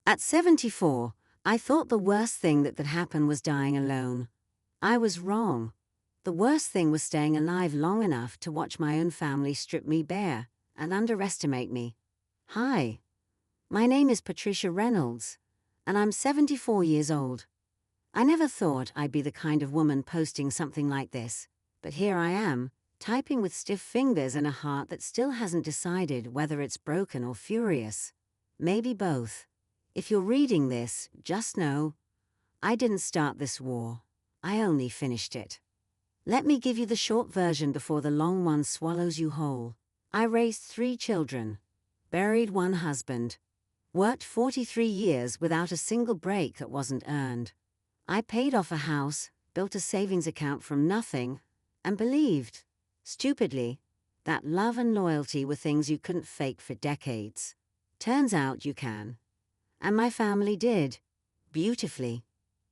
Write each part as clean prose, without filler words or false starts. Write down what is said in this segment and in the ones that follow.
At 74, I thought the worst thing that could happen was dying alone. I was wrong. The worst thing was staying alive long enough to watch my own family strip me bare and underestimate me. Hi, my name is Patricia Reynolds, and I'm 74 years old. I never thought I'd be the kind of woman posting something like this, but here I am, typing with stiff fingers and a heart that still hasn't decided whether it's broken or furious. Maybe both. If you're reading this, just know, I didn't start this war. I only finished it. Let me give you the short version before the long one swallows you whole. I raised 3 children, buried 1 husband, worked 43 years without a single break that wasn't earned. I paid off a house, built a savings account from nothing, and believed, stupidly, that love and loyalty were things you couldn't fake for decades. Turns out you can. And my family did. Beautifully.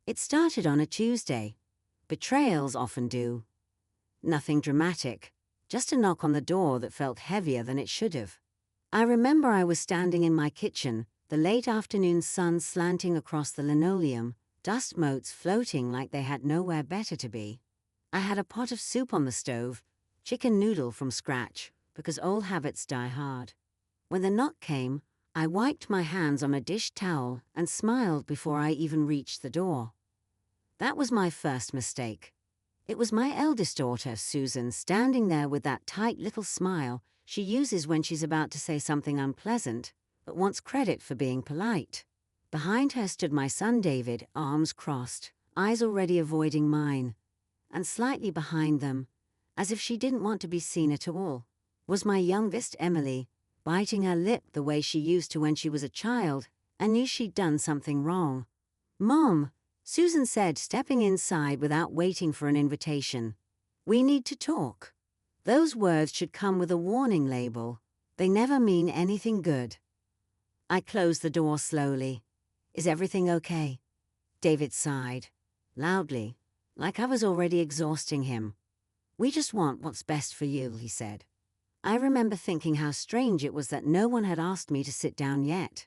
It started on a Tuesday. Betrayals often do. Nothing dramatic, just a knock on the door that felt heavier than it should have. I remember I was standing in my kitchen, the late afternoon sun slanting across the linoleum, dust motes floating like they had nowhere better to be. I had a pot of soup on the stove, chicken noodle from scratch, because old habits die hard. When the knock came, I wiped my hands on a dish towel and smiled before I even reached the door. That was my first mistake. It was my eldest daughter, Susan, standing there with that tight little smile she uses when she's about to say something unpleasant, but wants credit for being polite. Behind her stood my son David, arms crossed, eyes already avoiding mine. And slightly behind them, as if she didn't want to be seen at all, was my youngest Emily, biting her lip the way she used to when she was a child and knew she'd done something wrong. "Mom," Susan said, stepping inside without waiting for an invitation. "We need to talk." Those words should come with a warning label. They never mean anything good. I closed the door slowly. "Is everything okay?" David sighed, loudly, like I was already exhausting him. "We just want what's best for you," he said. I remember thinking how strange it was that no one had asked me to sit down yet.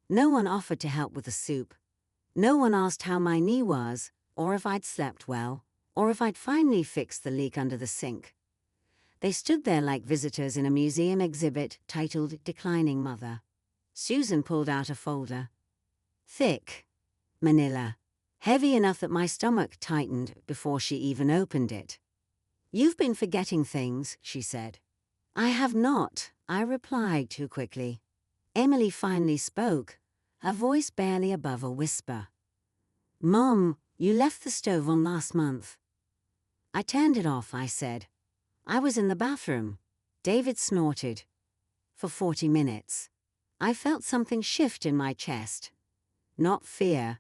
No one offered to help with the soup. No one asked how my knee was, or if I'd slept well, or if I'd finally fixed the leak under the sink. They stood there like visitors in a museum exhibit titled Declining Mother. Susan pulled out a folder. Thick, manila, heavy enough that my stomach tightened before she even opened it. "You've been forgetting things," she said. "I have not," I replied too quickly. Emily finally spoke, her voice barely above a whisper. "Mom, you left the stove on last month." "I turned it off," I said. "I was in the bathroom." David snorted. "For 40 minutes. I felt something shift in my chest. Not fear.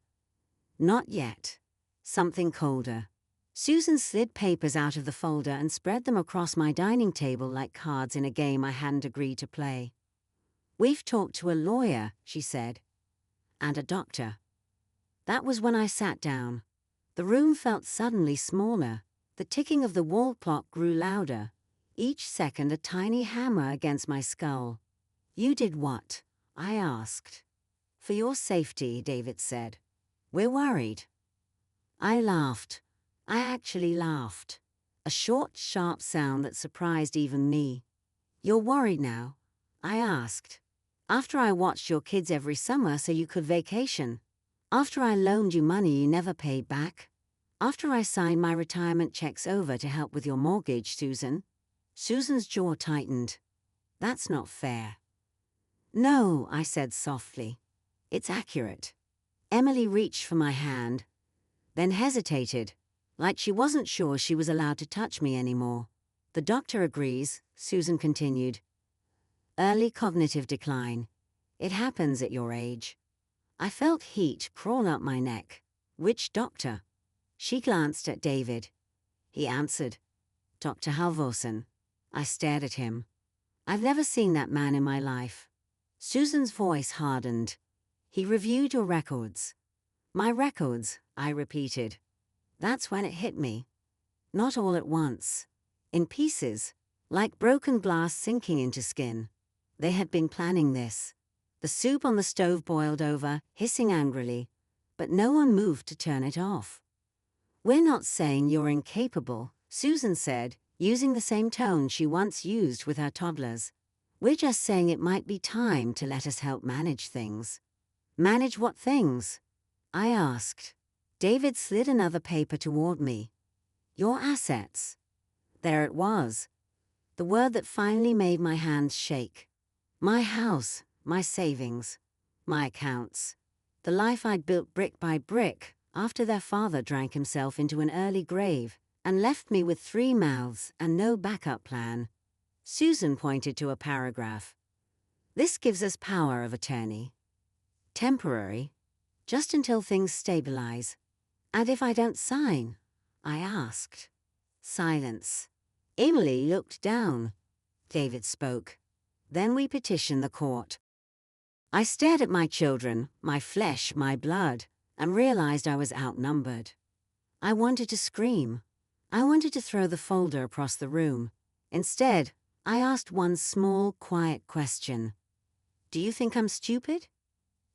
Not yet. Something colder." Susan slid papers out of the folder and spread them across my dining table like cards in a game I hadn't agreed to play. "We've talked to a lawyer," she said. "And a doctor." That was when I sat down. The room felt suddenly smaller. The ticking of the wall clock grew louder, each second a tiny hammer against my skull. "You did what?" I asked. "For your safety," David said. "We're worried." I laughed. I actually laughed. A short, sharp sound that surprised even me. "You're worried now?" I asked. "After I watched your kids every summer so you could vacation? After I loaned you money you never paid back? After I signed my retirement checks over to help with your mortgage, Susan?" Susan's jaw tightened. "That's not fair." "No," I said softly. "It's accurate." Emily reached for my hand, then hesitated, like she wasn't sure she was allowed to touch me anymore. "The doctor agrees," Susan continued. "Early cognitive decline. It happens at your age." I felt heat crawl up my neck. "Which doctor?" She glanced at David. He answered, "Dr. Halvorsen." I stared at him. I've never seen that man in my life. Susan's voice hardened. "He reviewed your records." "My records," I repeated. That's when it hit me. Not all at once. In pieces, like broken glass sinking into skin. They had been planning this. The soup on the stove boiled over, hissing angrily, but no one moved to turn it off. "We're not saying you're incapable," Susan said, using the same tone she once used with her toddlers. "We're just saying it might be time to let us help manage things." "Manage what things?" I asked. David slid another paper toward me. "Your assets." There it was, the word that finally made my hands shake. My house, my savings, my accounts, the life I'd built brick by brick after their father drank himself into an early grave and left me with 3 mouths and no backup plan. Susan pointed to a paragraph. "This gives us power of attorney. Temporary, just until things stabilize." "And if I don't sign?" I asked. Silence. Emily looked down. David spoke. "Then we petition the court." I stared at my children, my flesh, my blood, and realized I was outnumbered. I wanted to scream. I wanted to throw the folder across the room. Instead, I asked one small, quiet question. "Do you think I'm stupid?"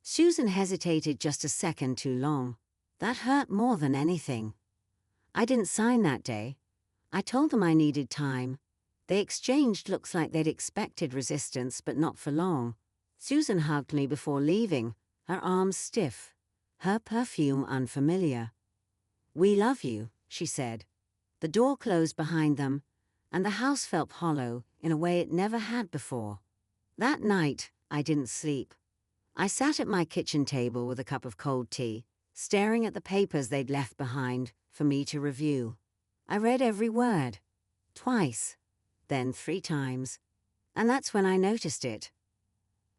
Susan hesitated just a second too long. That hurt more than anything. I didn't sign that day. I told them I needed time. They exchanged looks like they'd expected resistance, but not for long. Susan hugged me before leaving, her arms stiff, her perfume unfamiliar. "We love you," she said. The door closed behind them, and the house felt hollow in a way it never had before. That night, I didn't sleep. I sat at my kitchen table with a cup of cold tea, staring at the papers they'd left behind for me to review. I read every word. Twice, then 3 times. And that's when I noticed it.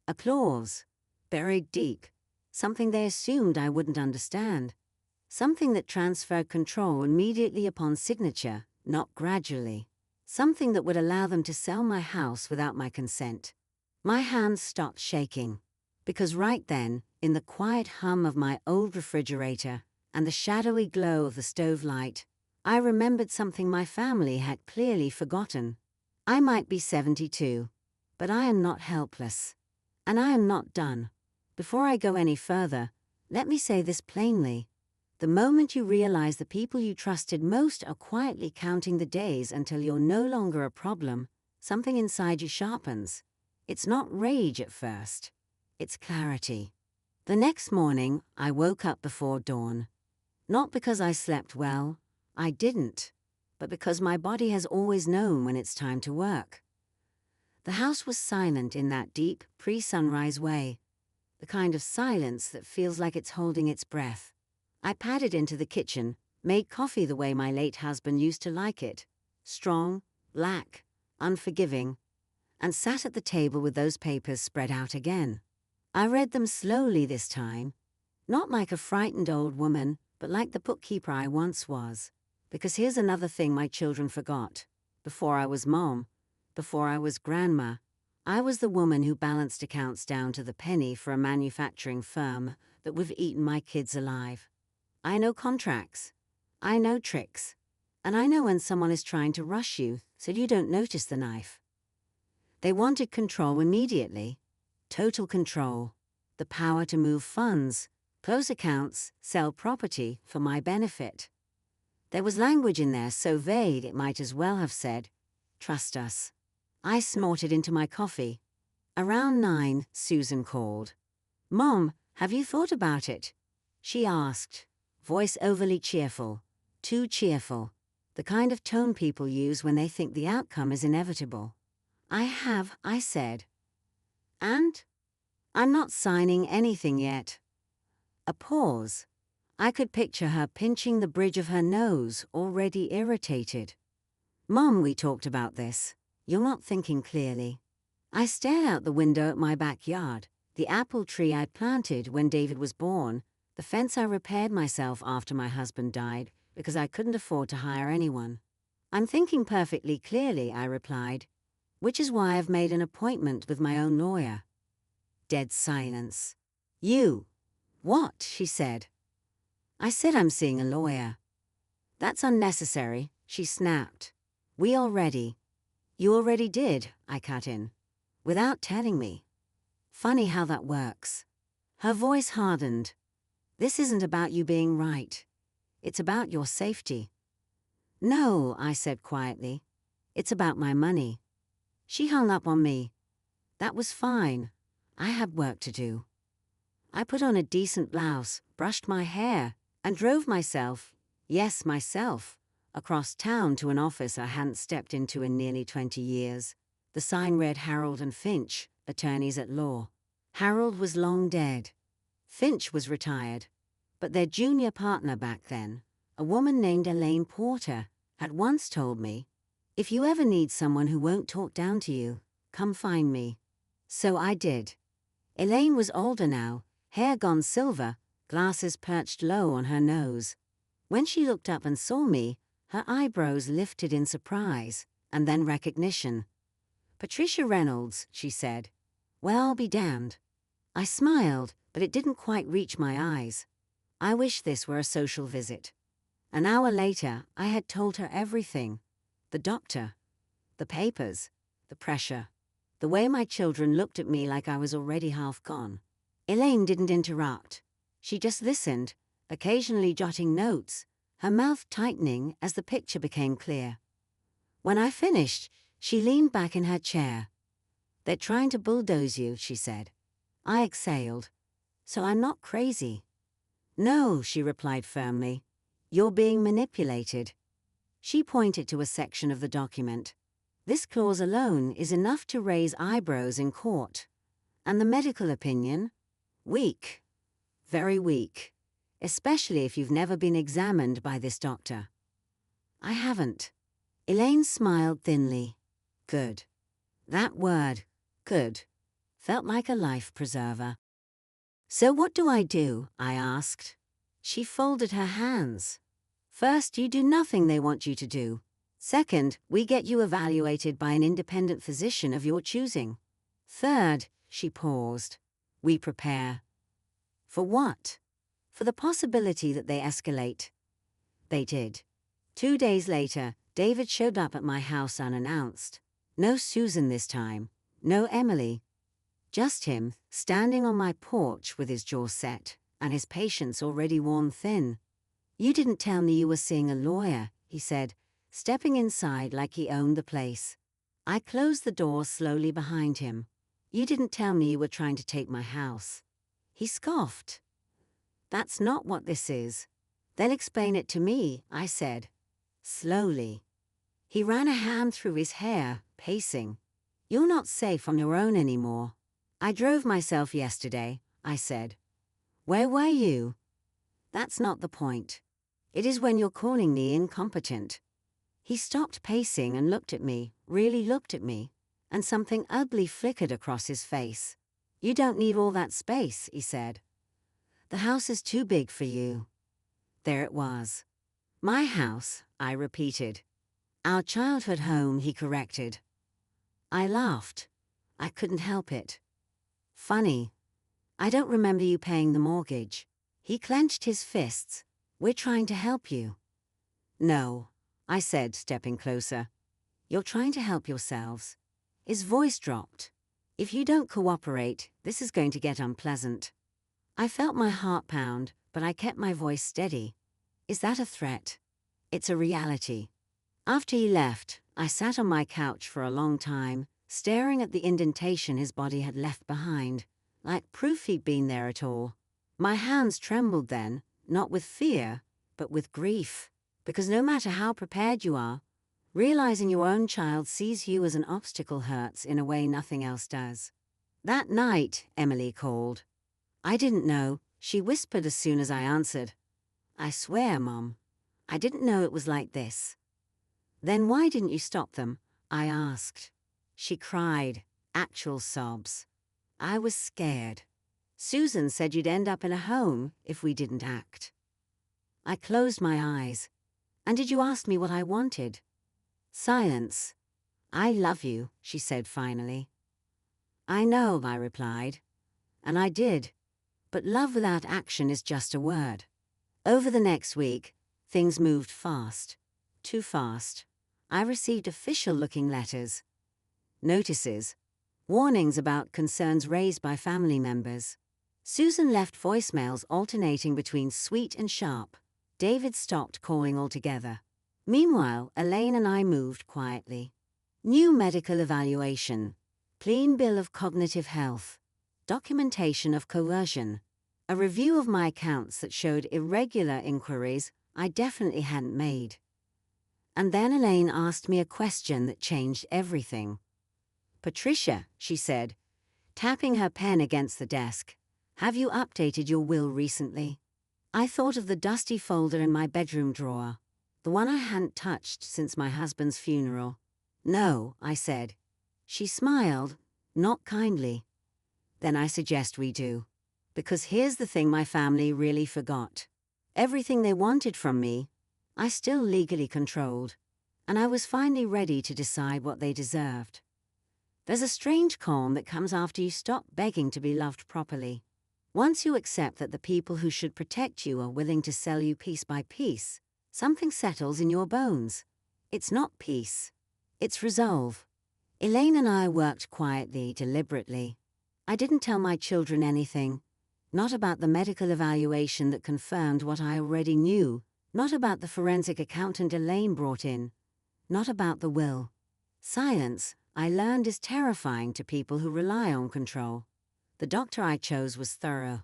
A clause, buried deep, something they assumed I wouldn't understand. Something that transferred control immediately upon signature, not gradually. Something that would allow them to sell my house without my consent. My hands stopped shaking. Because right then, in the quiet hum of my old refrigerator and the shadowy glow of the stove light, I remembered something my family had clearly forgotten. I might be 72, but I am not helpless. And I am not done. Before I go any further, let me say this plainly. The moment you realize the people you trusted most are quietly counting the days until you're no longer a problem, something inside you sharpens. It's not rage at first. It's clarity. The next morning, I woke up before dawn. Not because I slept well, I didn't, but because my body has always known when it's time to work. The house was silent in that deep, pre-sunrise way, the kind of silence that feels like it's holding its breath. I padded into the kitchen, made coffee the way my late husband used to like it, strong, black, unforgiving, and sat at the table with those papers spread out again. I read them slowly this time, not like a frightened old woman, but like the bookkeeper I once was. Because here's another thing my children forgot. Before I was mom, before I was grandma, I was the woman who balanced accounts down to the penny for a manufacturing firm that would have eaten my kids alive. I know contracts. I know tricks. And I know when someone is trying to rush you so you don't notice the knife. They wanted control immediately. Total control. The power to move funds, close accounts, sell property for my benefit. There was language in there so vague it might as well have said, "Trust us." I snorted into my coffee. Around 9, Susan called. "Mom, have you thought about it?" She asked, voice overly cheerful, too cheerful, the kind of tone people use when they think the outcome is inevitable. "I have," I said. "And?" "I'm not signing anything yet." A pause. I could picture her pinching the bridge of her nose, already irritated. "Mom, we talked about this. You're not thinking clearly." I stared out the window at my backyard, the apple tree I planted when David was born, the fence I repaired myself after my husband died because I couldn't afford to hire anyone. "I'm thinking perfectly clearly," I replied, "which is why I've made an appointment with my own lawyer." Dead silence. "You." "What?" she said. I said I'm seeing a lawyer. "That's unnecessary," she snapped. "We already." "You already did," I cut in. "Without telling me." Funny how that works. Her voice hardened. This isn't about you being right. It's about your safety. No, I said quietly. It's about my money. She hung up on me. That was fine. I had work to do. I put on a decent blouse, brushed my hair, and drove myself, yes, myself, across town to an office I hadn't stepped into in nearly 20 years. The sign read Harold and Finch, attorneys at law. Harold was long dead. Finch was retired. But their junior partner back then, a woman named Elaine Porter, had once told me, if you ever need someone who won't talk down to you, come find me. So I did. Elaine was older now, hair gone silver, glasses perched low on her nose. When she looked up and saw me, her eyebrows lifted in surprise, and then recognition. Patricia Reynolds, she said. Well, I'll be damned. I smiled, but it didn't quite reach my eyes. I wish this were a social visit. An hour later, I had told her everything. The doctor, the papers, the pressure, the way my children looked at me like I was already half gone. Elaine didn't interrupt. She just listened, occasionally jotting notes, her mouth tightening as the picture became clear. When I finished, she leaned back in her chair. They're trying to bulldoze you, she said. I exhaled. So I'm not crazy. No, she replied firmly. You're being manipulated. She pointed to a section of the document. This clause alone is enough to raise eyebrows in court. And the medical opinion? Weak. Very weak. Especially if you've never been examined by this doctor. I haven't. Elaine smiled thinly. Good. That word, good, felt like a life preserver. So what do? I asked. She folded her hands. First, you do nothing they want you to do. Second, we get you evaluated by an independent physician of your choosing. Third, she paused, we prepare. For what? For the possibility that they escalate. They did. 2 days later, David showed up at my house unannounced. No Susan this time. No Emily. Just him, standing on my porch with his jaw set, and his patience already worn thin. You didn't tell me you were seeing a lawyer, he said, stepping inside like he owned the place. I closed the door slowly behind him. You didn't tell me you were trying to take my house. He scoffed. That's not what this is. Then explain it to me, I said. Slowly. He ran a hand through his hair, pacing. You're not safe on your own anymore. I drove myself yesterday, I said. Where were you? That's not the point. It is when you're calling me incompetent. He stopped pacing and looked at me, really looked at me, and something ugly flickered across his face. You don't need all that space, he said. The house is too big for you. There it was. My house, I repeated. Our childhood home, he corrected. I laughed. I couldn't help it. Funny. I don't remember you paying the mortgage. He clenched his fists. We're trying to help you. No, I said, stepping closer. You're trying to help yourselves. His voice dropped. If you don't cooperate, this is going to get unpleasant. I felt my heart pound, but I kept my voice steady. Is that a threat? It's a reality. After he left, I sat on my couch for a long time, staring at the indentation his body had left behind, like proof he'd been there at all. My hands trembled then, not with fear, but with grief, because no matter how prepared you are, realizing your own child sees you as an obstacle hurts in a way nothing else does. That night, Emily called. I didn't know, she whispered as soon as I answered. I swear, Mom, I didn't know it was like this. Then why didn't you stop them? I asked. She cried, actual sobs. I was scared. Susan said you'd end up in a home if we didn't act. I closed my eyes. And did you ask me what I wanted? Silence. I love you, she said finally. I know, I replied. And I did. But love without action is just a word. Over the next week, things moved fast. Too fast. I received official-looking letters. Notices. warnings about concerns raised by family members. Susan left voicemails alternating between sweet and sharp. David stopped calling altogether. Meanwhile, Elaine and I moved quietly. New medical evaluation. Clean bill of cognitive health. Documentation of coercion. A review of my accounts that showed irregular inquiries I definitely hadn't made. And then Elaine asked me a question that changed everything. "Patricia," she said, tapping her pen against the desk, "have you updated your will recently?" I thought of the dusty folder in my bedroom drawer, the one I hadn't touched since my husband's funeral. "No," I said. She smiled, not kindly. "Then I suggest we do. Because here's the thing my family really forgot. Everything they wanted from me, I still legally controlled, and I was finally ready to decide what they deserved. There's a strange calm that comes after you stop begging to be loved properly. Once you accept that the people who should protect you are willing to sell you piece by piece, something settles in your bones. It's not peace. It's resolve." Elaine and I worked quietly, deliberately. I didn't tell my children anything. Not about the medical evaluation that confirmed what I already knew. Not about the forensic accountant Elaine brought in. Not about the will. Silence, I learned, is terrifying to people who rely on control. The doctor I chose was thorough.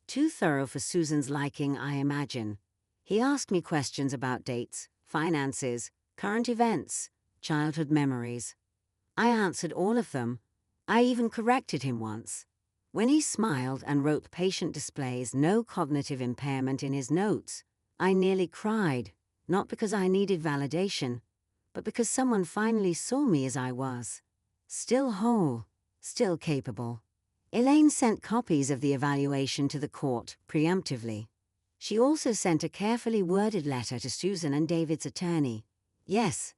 Too thorough for Susan's liking, I imagine. He asked me questions about dates, finances, current events, childhood memories. I answered all of them. I even corrected him once. When he smiled and wrote "patient displays no cognitive impairment" in his notes, I nearly cried, not because I needed validation, but because someone finally saw me as I was. Still whole, still capable. Elaine sent copies of the evaluation to the court, preemptively. She also sent a carefully worded letter to Susan and David's attorney. Yes,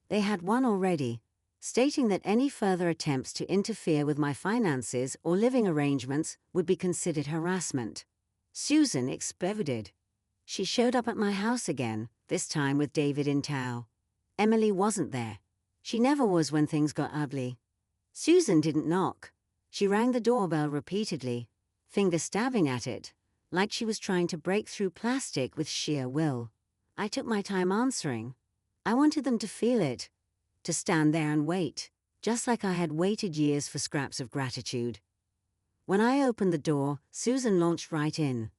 they had one already, stating that any further attempts to interfere with my finances or living arrangements would be considered harassment. Susan exploded. She showed up at my house again, this time with David in tow. Emily wasn't there. She never was when things got ugly. Susan didn't knock. She rang the doorbell repeatedly, finger stabbing at it, like she was trying to break through plastic with sheer will. I took my time answering. I wanted them to feel it, to stand there and wait, just like I had waited years for scraps of gratitude. When I opened the door, Susan launched right in.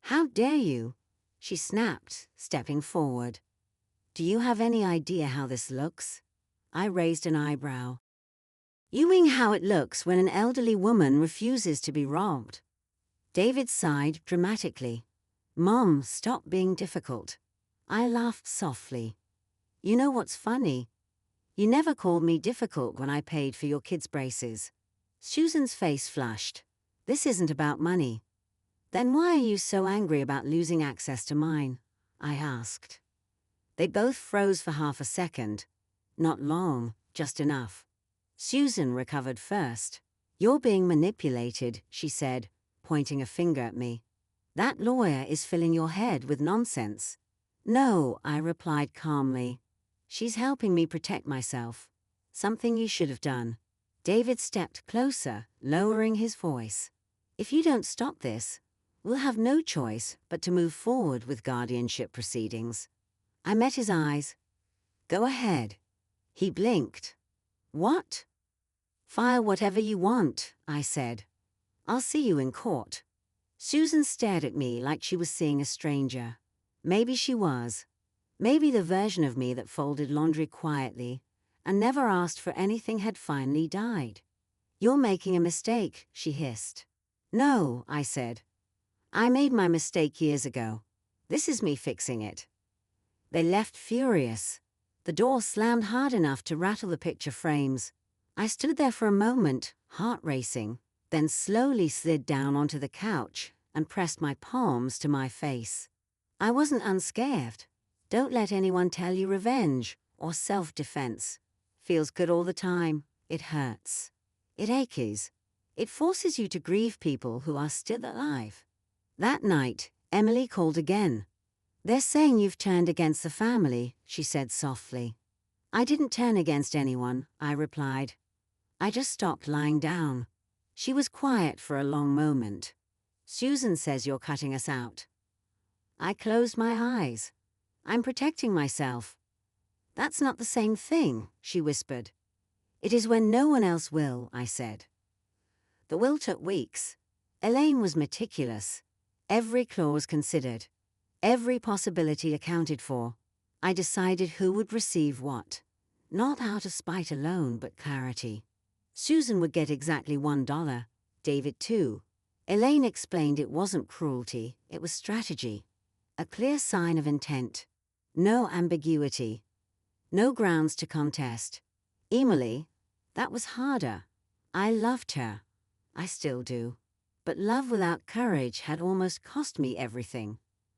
"How dare you?" she snapped, stepping forward. "Do you have any idea how this looks?" I raised an eyebrow. "You mean how it looks when an elderly woman refuses to be robbed?" David sighed dramatically. "Mom, stop being difficult." I laughed softly. "You know what's funny? You never called me difficult when I paid for your kids' braces." Susan's face flushed. "This isn't about money." "Then why are you so angry about losing access to mine?" I asked. They both froze for half a second. Not long, just enough. Susan recovered first. "You're being manipulated," she said, pointing a finger at me. "That lawyer is filling your head with nonsense." "No," I replied calmly. "She's helping me protect myself. Something you should have done." David stepped closer, lowering his voice. "If you don't stop this, we'll have no choice but to move forward with guardianship proceedings." I met his eyes. "Go ahead." He blinked. "What?" "File whatever you want," I said. "I'll see you in court." Susan stared at me like she was seeing a stranger. Maybe she was. Maybe the version of me that folded laundry quietly and never asked for anything had finally died. "You're making a mistake," she hissed. "No," I said. "I made my mistake years ago. This is me fixing it." They left furious. The door slammed hard enough to rattle the picture frames. I stood there for a moment, heart racing, then slowly slid down onto the couch and pressed my palms to my face. I wasn't unscared. Don't let anyone tell you revenge or self-defense feels good all the time. It hurts. It aches. It forces you to grieve people who are still alive. That night, Emily called again. "They're saying you've turned against the family," she said softly. "I didn't turn against anyone," I replied. I just stopped lying down. She was quiet for a long moment. Susan says you're cutting us out. I closed my eyes. I'm protecting myself. That's not the same thing, she whispered. It is when no one else will, I said. The will took weeks. Elaine was meticulous. Every clause considered. Every possibility accounted for. I decided who would receive what. Not out of spite alone, but clarity. Susan would get exactly $1, David $2. Elaine explained it wasn't cruelty, it was strategy. A clear sign of intent. No ambiguity. No grounds to contest. Emily, that was harder. I loved her. I still do. But love without courage had almost cost me everything.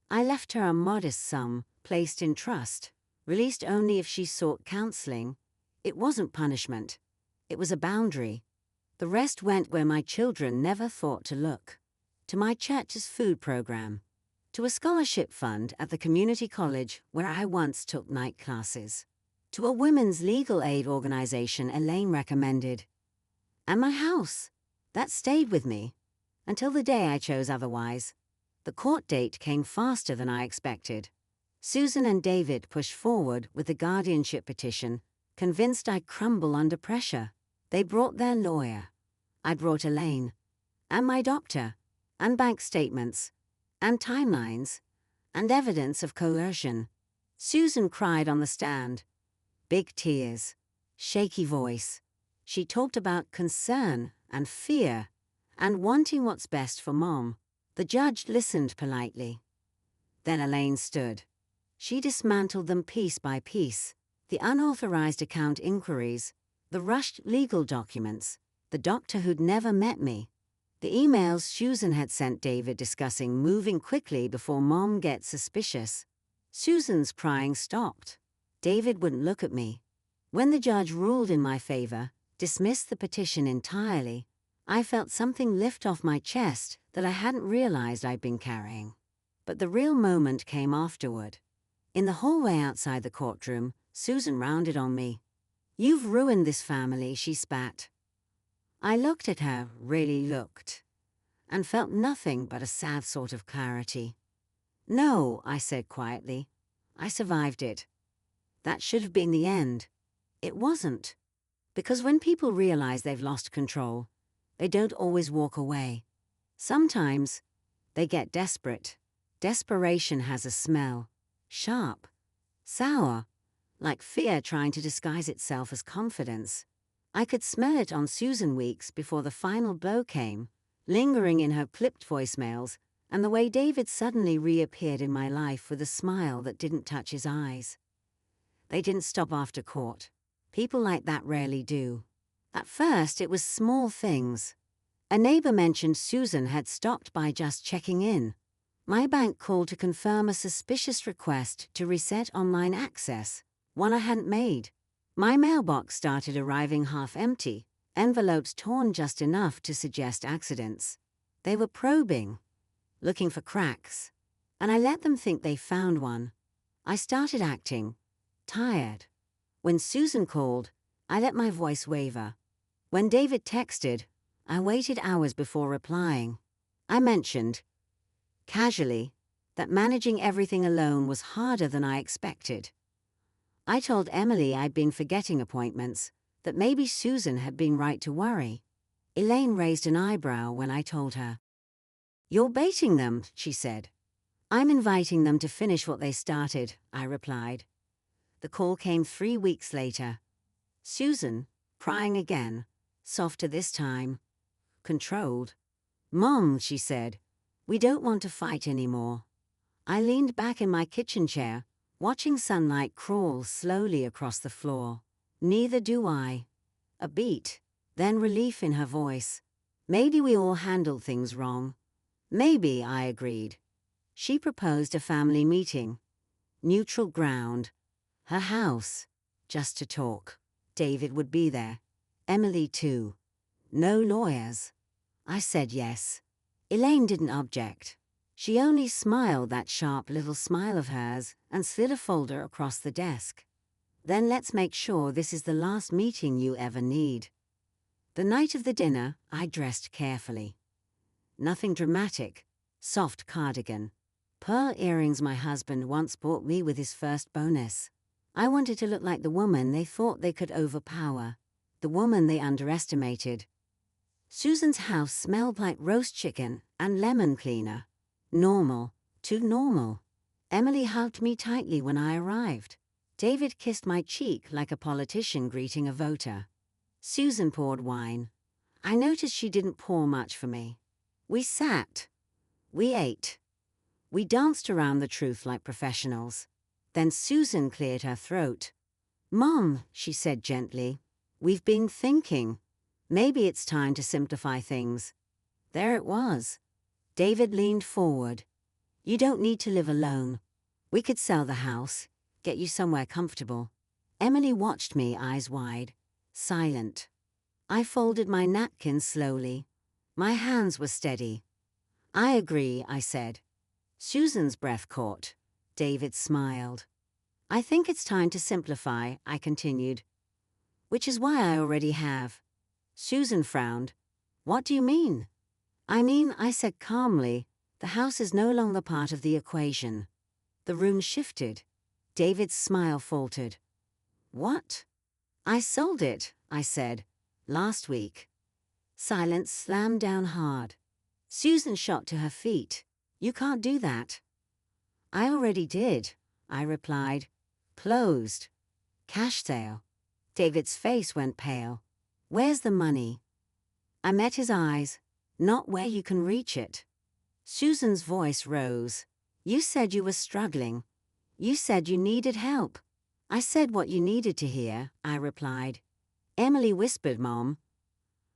I left her a modest sum, placed in trust, released only if she sought counseling. It wasn't punishment. It was a boundary. The rest went where my children never thought to look. To my church's food program. To a scholarship fund at the community college where I once took night classes. To a women's legal aid organization Elaine recommended. And my house. That stayed with me. Until the day I chose otherwise. The court date came faster than I expected. Susan and David pushed forward with the guardianship petition, convinced I'd crumble under pressure. They brought their lawyer. I brought Elaine. And my doctor. And bank statements. And timelines. And evidence of coercion. Susan cried on the stand. Big tears. Shaky voice. She talked about concern and fear and wanting what's best for Mom. The judge listened politely. Then Elaine stood. She dismantled them piece by piece. The unauthorized account inquiries, the rushed legal documents, the doctor who'd never met me, the emails Susan had sent David discussing moving quickly before Mom gets suspicious. Susan's crying stopped. David wouldn't look at me. When the judge ruled in my favor, dismissed the petition entirely, I felt something lift off my chest that I hadn't realized I'd been carrying. But the real moment came afterward. In the hallway outside the courtroom, Susan rounded on me. "You've ruined this family," she spat. I looked at her, really looked, and felt nothing but a sad sort of clarity. "No," I said quietly. "I survived it. That should have been the end." It wasn't. Because when people realize they've lost control, they don't always walk away. Sometimes they get desperate. Desperation has a smell. Sharp. Sour. Like fear trying to disguise itself as confidence. I could smell it on Susan weeks before the final blow came, lingering in her clipped voicemails, and the way David suddenly reappeared in my life with a smile that didn't touch his eyes. They didn't stop after court. People like that rarely do. At first, it was small things. A neighbor mentioned Susan had stopped by just checking in. My bank called to confirm a suspicious request to reset online access, one I hadn't made. My mailbox started arriving half empty, envelopes torn just enough to suggest accidents. They were probing, looking for cracks, and I let them think they found one. I started acting, tired. When Susan called, I let my voice waver. When David texted, I waited hours before replying. I mentioned, casually, that managing everything alone was harder than I expected. I told Emily I'd been forgetting appointments, that maybe Susan had been right to worry. Elaine raised an eyebrow when I told her. "You're baiting them," she said. "I'm inviting them to finish what they started," I replied. The call came 3 weeks later. Susan, crying again, softer this time, controlled. "Mom," she said, "we don't want to fight anymore." I leaned back in my kitchen chair, watching sunlight crawl slowly across the floor. "Neither do I." A beat, then relief in her voice. "Maybe we all handled things wrong." "Maybe," I agreed. She proposed a family meeting. Neutral ground. Her house. Just to talk. David would be there. Emily too. No lawyers. I said yes. Elaine didn't object. She only smiled that sharp little smile of hers and slid a folder across the desk. "Then let's make sure this is the last meeting you ever need." The night of the dinner, I dressed carefully. Nothing dramatic. Soft cardigan. Pearl earrings my husband once bought me with his first bonus. I wanted to look like the woman they thought they could overpower. The woman they underestimated. Susan's house smelled like roast chicken and lemon cleaner. Normal. Too normal. Emily hugged me tightly when I arrived. David kissed my cheek like a politician greeting a voter. Susan poured wine. I noticed she didn't pour much for me. We sat. We ate. We danced around the truth like professionals. Then Susan cleared her throat. "Mom," she said gently, "we've been thinking. Maybe it's time to simplify things." There it was. David leaned forward. "You don't need to live alone. We could sell the house, get you somewhere comfortable." Emily watched me, eyes wide, silent. I folded my napkin slowly. My hands were steady. "I agree," I said. Susan's breath caught. David smiled. "I think it's time to simplify," I continued. "Which is why I already have." Susan frowned. "What do you mean?" I said calmly, "the house is no longer part of the equation." The room shifted. David's smile faltered. "What?" "I sold it," I said, "last week." Silence slammed down hard. Susan shot to her feet. "You can't do that." "I already did," I replied. "Closed. Cash sale." David's face went pale. "Where's the money?" I met his eyes. "Not where you can reach it." Susan's voice rose. "You said you were struggling. You said you needed help." "I said what you needed to hear," I replied. Emily whispered, "Mom."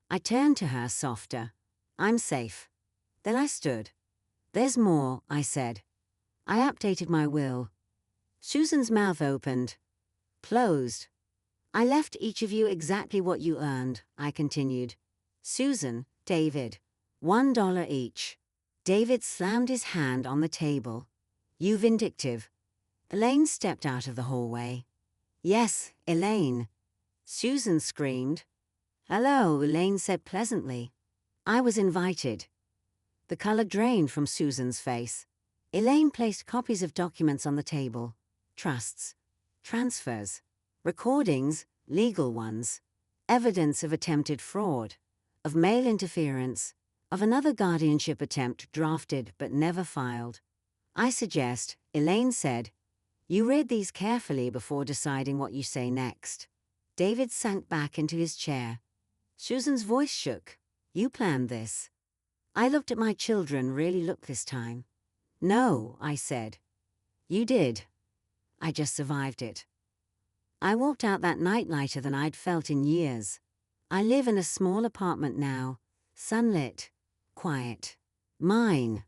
I turned to her, softer. "I'm safe." Then I stood. "There's more," I said. I updated my will. Susan's mouth opened. "Closed." "I left each of you exactly what you earned," I continued. Susan, David, $1 each. David slammed his hand on the table. "You vindictive." Elaine stepped out of the hallway. "Yes, Elaine." Susan screamed. "Hello," Elaine said pleasantly. I was invited. The color drained from Susan's face. Elaine placed copies of documents on the table. Trusts, transfers, recordings, legal ones, evidence of attempted fraud, of mail interference, of another guardianship attempt drafted but never filed. "I suggest," Elaine said, "you read these carefully before deciding what you say next." David sank back into his chair. Susan's voice shook. "You planned this." I looked at my children, really looked this time. "No," I said. "You did. I just survived it." I walked out that night lighter than I'd felt in years. I live in a small apartment now, sunlit, quiet. Mine.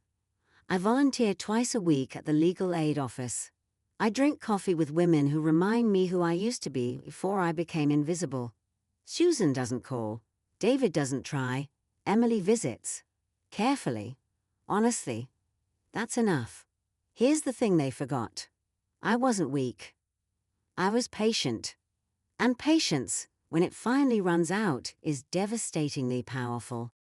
I volunteer twice a week at the legal aid office. I drink coffee with women who remind me who I used to be before I became invisible. Susan doesn't call. David doesn't try. Emily visits. Carefully. Honestly. That's enough. Here's the thing they forgot. I wasn't weak. I was patient. And patience, when it finally runs out, is devastatingly powerful.